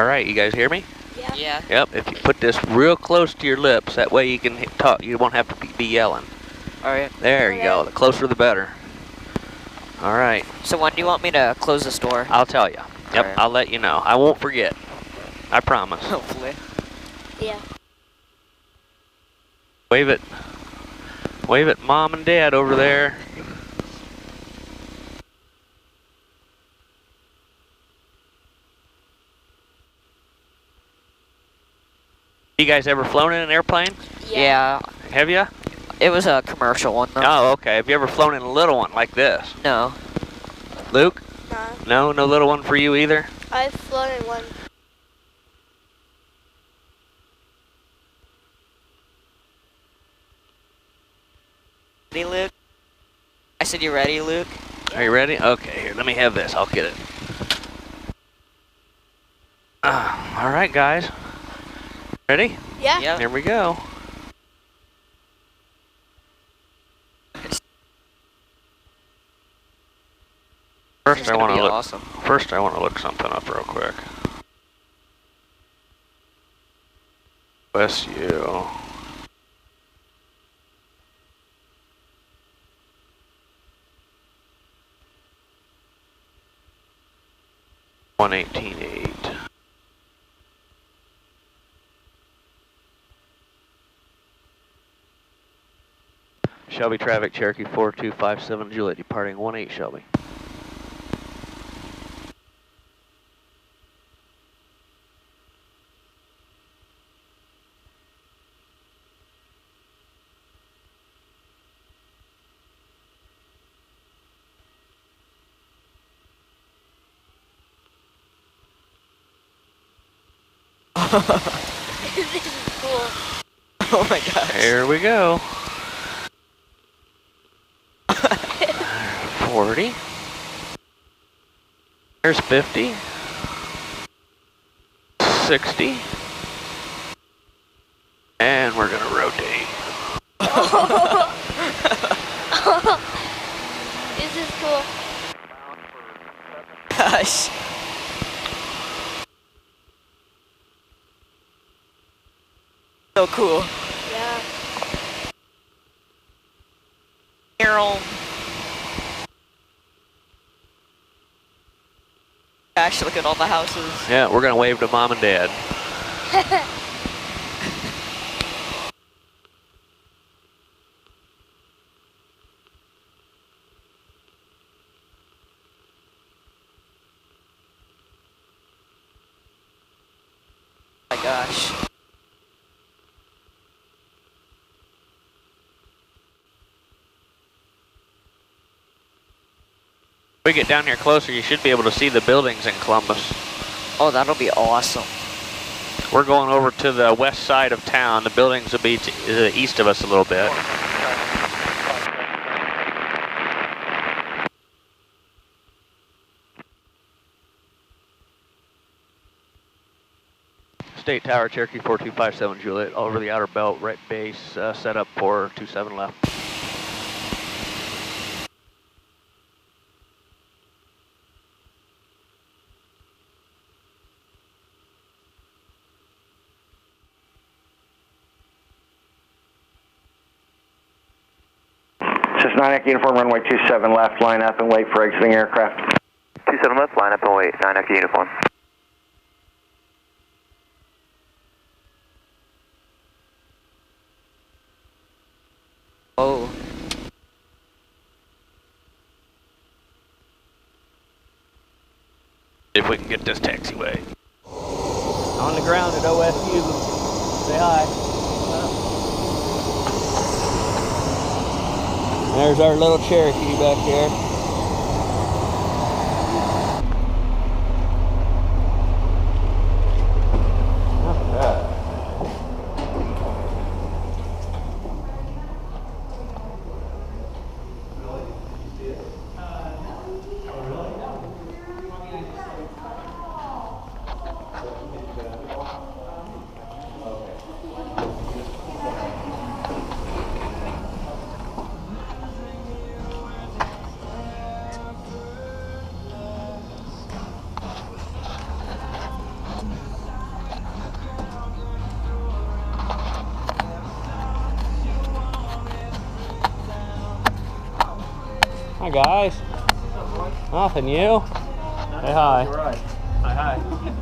All right, you guys hear me? Yeah. Yeah. Yep, if you put this real close to your lips, that way you can talk, you won't have to be yelling. All right. There you go, the closer the better. All right. So when do you want me to close this door? I'll tell you. Yep, Right. I'll let you know. I won't forget. I promise. Hopefully. Yeah. Wave it. Wave at Mom and Dad over there. You guys ever flown in an airplane? Yeah. Have you? It was a commercial one though. Oh, okay. Have you ever flown in a little one like this? No. Luke? No. No little one for you either? I've flown in one. Ready, Luke? I said, you ready, Luke? Are you ready? Okay, here, let me have this. I'll get it. All right, guys. Ready? Yeah. Yep. Here we go. First, I want to look. Awesome. First, I want to look something up real quick. OSU. $118.8. Shelby traffic, Cherokee 4257 Juliet, departing 18 Shelby. This is cool. Oh my gosh. Here we go. 40. There's 50. 60. And we're gonna rotate. This is cool. Gosh. So cool. Yeah. Carol. Gosh, look at all the houses. Yeah, we're gonna wave to Mom and Dad. Oh my gosh. If we get down here closer, you should be able to see the buildings in Columbus. Oh, that'll be awesome. We're going over to the west side of town. The buildings will be to the east of us a little bit. State Tower, Cherokee 4257 Juliet, over the outer belt, right base, set up for 27 left. This is 9 Echo Uniform, runway 27 left, line up and wait for exiting aircraft. 27 left, line up and wait, 9 Echo Uniform. Oh. If we can get this taxiway. On the ground at OSU. Say hi. There's our little Cherokee back there. Hi, guys. Nothing, you? Say hi. Hi, hi.